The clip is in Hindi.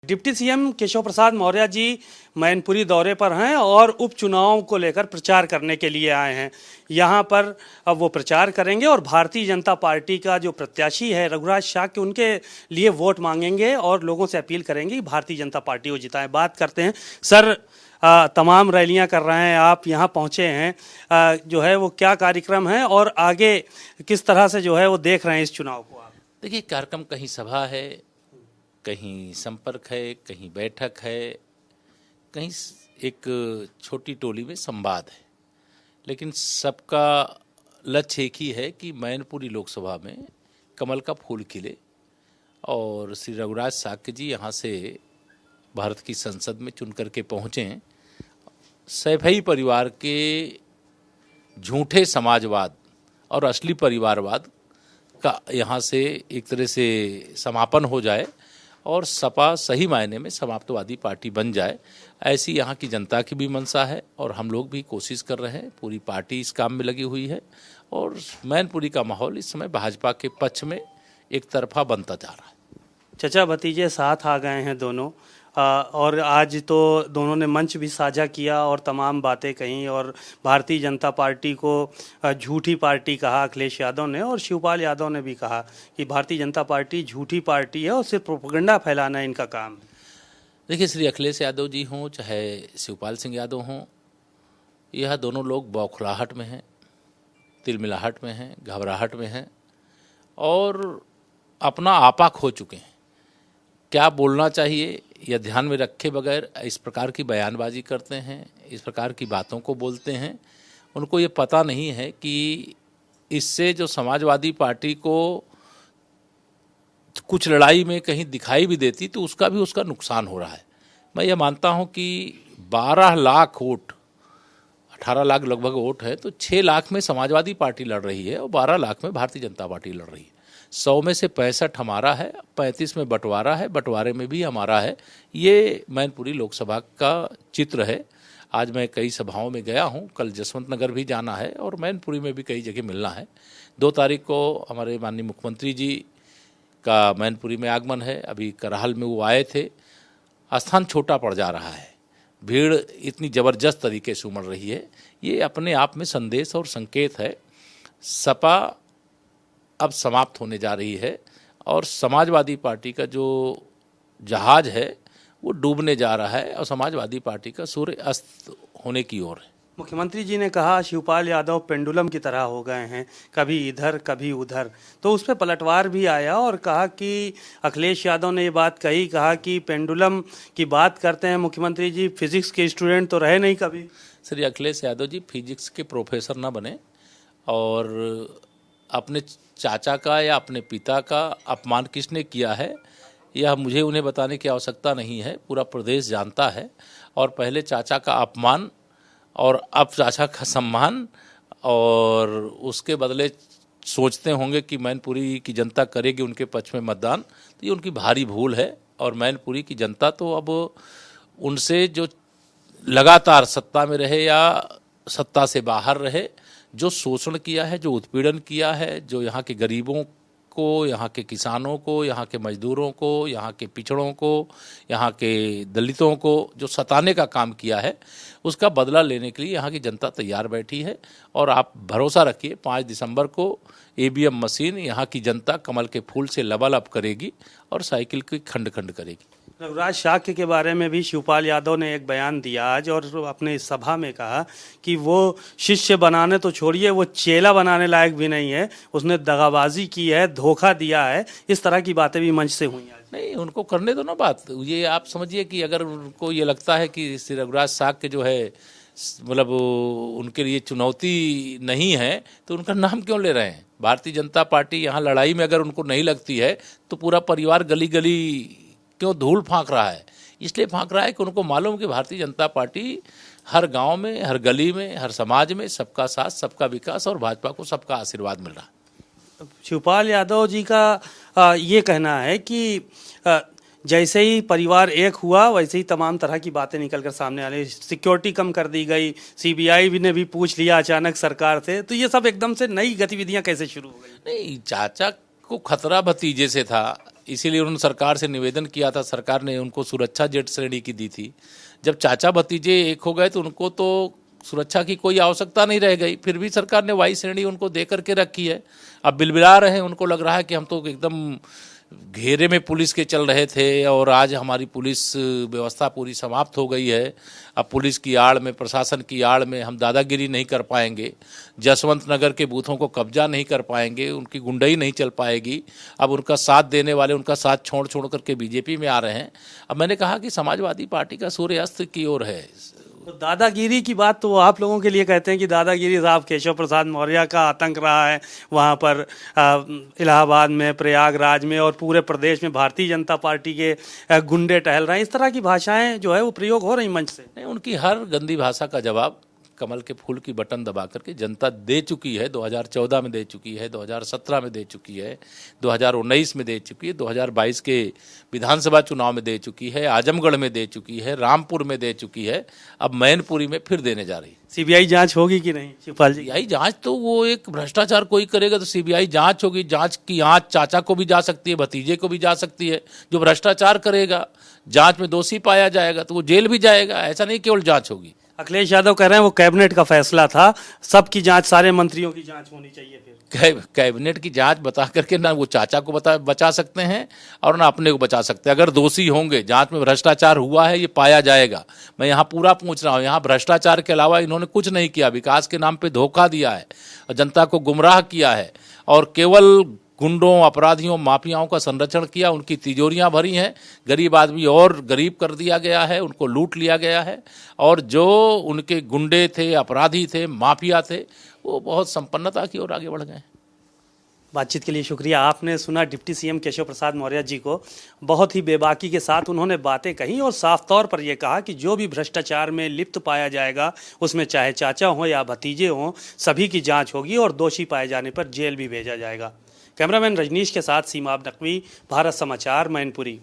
डिप्टी सीएम केशव प्रसाद मौर्य जी मैनपुरी दौरे पर हैं और उपचुनाव को लेकर प्रचार करने के लिए आए हैं। यहाँ पर अब वो प्रचार करेंगे और भारतीय जनता पार्टी का जो प्रत्याशी है रघुराज शाक्य, उनके लिए वोट मांगेंगे और लोगों से अपील करेंगे कि भारतीय जनता पार्टी को जिताएं। बात करते हैं सर, तमाम रैलियां कर रहे हैं, आप यहाँ पहुँचे हैं, जो है वो क्या कार्यक्रम है और आगे किस तरह से जो है वो देख रहे हैं इस चुनाव को आप? देखिए, कार्यक्रम कहीं सभा है, कहीं संपर्क है, कहीं बैठक है, कहीं एक छोटी टोली में संवाद है, लेकिन सबका लक्ष्य एक ही है कि मैनपुरी लोकसभा में कमल का फूल खिले और श्री रघुराज शाक्य जी यहाँ से भारत की संसद में चुन करके पहुँचें। सैफई परिवार के झूठे समाजवाद और असली परिवारवाद का यहाँ से एक तरह से समापन हो जाए और सपा सही मायने में समाप्तवादी पार्टी बन जाए, ऐसी यहाँ की जनता की भी मंशा है और हम लोग भी कोशिश कर रहे हैं। पूरी पार्टी इस काम में लगी हुई है और मैनपुरी का माहौल इस समय भाजपा के पक्ष में एक तरफा बनता जा रहा है। चचा भतीजे साथ आ गए हैं दोनों, और आज तो दोनों ने मंच भी साझा किया और तमाम बातें कहीं और भारतीय जनता पार्टी को झूठी पार्टी कहा अखिलेश यादव ने, और शिवपाल यादव ने भी कहा कि भारतीय जनता पार्टी झूठी पार्टी है और सिर्फ प्रोपेगेंडा फैलाना इनका काम है। देखिए, श्री अखिलेश यादव जी हों चाहे शिवपाल सिंह यादव हों, यह दोनों लोग बौखलाहट में हैं, तिलमिलाहट में हैं, घबराहट में हैं और अपना आपा खो चुके हैं। क्या बोलना चाहिए यह ध्यान में रखे बगैर इस प्रकार की बयानबाजी करते हैं, इस प्रकार की बातों को बोलते हैं। उनको ये पता नहीं है कि इससे जो समाजवादी पार्टी को कुछ लड़ाई में कहीं दिखाई भी देती तो उसका भी उसका नुकसान हो रहा है। मैं ये मानता हूँ कि 12 लाख वोट, 18 लाख लगभग वोट है, तो 6 लाख में समाजवादी पार्टी लड़ रही है और 12 लाख में भारतीय जनता पार्टी लड़ रही है। 100 में से 65 हमारा है, 35 में बंटवारा है, बंटवारे में भी हमारा है। ये मैनपुरी लोकसभा का चित्र है। आज मैं कई सभाओं में गया हूँ, कल जसवंत नगर भी जाना है और मैनपुरी में भी कई जगह मिलना है। 2 तारीख को हमारे माननीय मुख्यमंत्री जी का मैनपुरी में आगमन है। अभी कराहल में वो आए थे। स्थान छोटा पड़ जा रहा है, भीड़ इतनी ज़बरदस्त तरीके से उमड़ रही है। ये अपने आप में संदेश और संकेत है। सपा अब समाप्त होने जा रही है और समाजवादी पार्टी का जो जहाज है वो डूबने जा रहा है और समाजवादी पार्टी का सूर्य अस्त होने की ओर है। मुख्यमंत्री जी ने कहा शिवपाल यादव पेंडुलम की तरह हो गए हैं, कभी इधर कभी उधर, तो उस पर पलटवार भी आया और कहा कि अखिलेश यादव ने ये बात कही, कहा कि पेंडुलम की बात करते हैं मुख्यमंत्री जी, फिजिक्स के स्टूडेंट तो रहे नहीं कभी। श्री अखिलेश यादव जी फिजिक्स के प्रोफेसर ना बने और अपने चाचा का या अपने पिता का अपमान किसने किया है यह मुझे उन्हें बताने की आवश्यकता नहीं है, पूरा प्रदेश जानता है। और पहले चाचा का अपमान और अब चाचा का सम्मान, और उसके बदले सोचते होंगे कि मैनपुरी की जनता करेगी उनके पक्ष में मतदान, तो ये उनकी भारी भूल है। और मैनपुरी की जनता तो अब उनसे जो लगातार सत्ता में रहे या सत्ता से बाहर रहे, जो शोषण किया है, जो उत्पीड़न किया है, जो यहाँ के गरीबों को, यहाँ के किसानों को, यहाँ के मजदूरों को, यहाँ के पिछड़ों को, यहाँ के दलितों को जो सताने का काम किया है, उसका बदला लेने के लिए यहाँ की जनता तैयार बैठी है। और आप भरोसा रखिए 5 दिसंबर को ईवीएम मशीन यहाँ की जनता कमल के फूल से लबालब करेगी और साइकिल की खंड खंड करेगी। रघुराज शाक्य के बारे में भी शिवपाल यादव ने एक बयान दिया आज और अपने इस सभा में कहा कि वो शिष्य बनाने तो छोड़िए, वो चेला बनाने लायक भी नहीं है, उसने दगाबाजी की है, धोखा दिया है। इस तरह की बातें भी मंच से हुई आज। नहीं, उनको करने दो ना बात। ये आप समझिए कि अगर उनको ये लगता है कि श्री रघुराज शाक्य जो है मतलब उनके लिए चुनौती नहीं है, तो उनका नाम क्यों ले रहे हैं? भारतीय जनता पार्टी यहाँ लड़ाई में अगर उनको नहीं लगती है तो पूरा परिवार गली गली क्यों धूल फांक रहा है? इसलिए फांक रहा है कि उनको मालूम कि भारतीय जनता पार्टी हर गांव में, हर गली में, हर समाज में सबका साथ, सबका विकास और भाजपा को सबका आशीर्वाद मिल रहा है। शिवपाल यादव जी का ये कहना है कि जैसे ही परिवार एक हुआ वैसे ही तमाम तरह की बातें निकलकर सामने आ रही। सिक्योरिटी कम कर दी गई, सीबीआई भी ने भी पूछ लिया अचानक सरकार से, तो ये सब एकदम से नई गतिविधियां कैसे शुरू हो गई? नहीं, चाचा को खतरा भतीजे से था, इसीलिए उन्होंने सरकार से निवेदन किया था, सरकार ने उनको सुरक्षा जेड श्रेणी की दी थी। जब चाचा भतीजे एक हो गए तो उनको तो सुरक्षा की कोई आवश्यकता नहीं रह गई, फिर भी सरकार ने वाई श्रेणी उनको दे करके रखी है। अब बिलबिला रहे हैं, उनको लग रहा है कि हम तो एकदम घेरे में पुलिस के चल रहे थे और आज हमारी पुलिस व्यवस्था पूरी समाप्त हो गई है। अब पुलिस की आड़ में, प्रशासन की आड़ में हम दादागिरी नहीं कर पाएंगे, जसवंत नगर के बूथों को कब्जा नहीं कर पाएंगे, उनकी गुंडई नहीं चल पाएगी। अब उनका साथ देने वाले उनका साथ छोड़ छोड़ करके बीजेपी में आ रहे हैं। अब मैंने कहा कि समाजवादी पार्टी का सूर्य अस्त की ओर है। तो दादागिरी की बात तो वो आप लोगों के लिए कहते हैं कि दादागिरी साहब केशव प्रसाद मौर्य का आतंक रहा है वहाँ पर इलाहाबाद में, प्रयागराज में और पूरे प्रदेश में भारतीय जनता पार्टी के गुंडे टहल रहे हैं। इस तरह की भाषाएं जो है वो प्रयोग हो रही मंच से। नहीं, उनकी हर गंदी भाषा का जवाब कमल के फूल की बटन दबा करके जनता दे चुकी है। 2014 में दे चुकी है, 2017 में दे चुकी है, 2019 में दे चुकी है, 2022 के विधानसभा चुनाव में दे चुकी है, आजमगढ़ में दे चुकी है, रामपुर में दे चुकी है, अब मैनपुरी में फिर देने जा रही है। सीबीआई जांच होगी कि नहीं शिवपाल जी? सीबीआई जांच तो वो एक भ्रष्टाचार कोई करेगा तो सीबीआई जांच होगी। जांच की आंच चाचा को भी जा सकती है, भतीजे को भी जा सकती है। जो भ्रष्टाचार करेगा, जांच में दोषी पाया जाएगा तो वो जेल भी जाएगा। ऐसा नहीं केवल जांच होगी। अखिलेश यादव कह रहे हैं वो कैबिनेट का फैसला था, सबकी जांच, सारे मंत्रियों की जांच होनी चाहिए। फिर कैबिनेट की जांच बता करके ना वो चाचा को बचा सकते हैं और ना अपने को बचा सकते हैं। अगर दोषी होंगे, जांच में भ्रष्टाचार हुआ है ये पाया जाएगा। मैं यहाँ पूरा पूछ रहा हूँ, यहाँ भ्रष्टाचार के अलावा इन्होंने कुछ नहीं किया। विकास के नाम पे धोखा दिया है, जनता को गुमराह किया है और केवल गुंडों, अपराधियों, माफियाओं का संरक्षण किया। उनकी तिजोरियां भरी हैं, गरीब आदमी और गरीब कर दिया गया है, उनको लूट लिया गया है। और जो उनके गुंडे थे, अपराधी थे, माफिया थे, वो बहुत संपन्नता की ओर आगे बढ़ गए। बातचीत के लिए शुक्रिया। आपने सुना डिप्टी सीएम केशव प्रसाद मौर्य जी को, बहुत ही बेबाकी के साथ उन्होंने बातें कही और साफ तौर पर यह कहा कि जो भी भ्रष्टाचार में लिप्त पाया जाएगा उसमें चाहे चाचा हों या भतीजे हों, सभी की जांच होगी और दोषी पाए जाने पर जेल भी भेजा जाएगा। कैमरामैन रजनीश के साथ सीमा नकवी, भारत समाचार, मैनपुरी।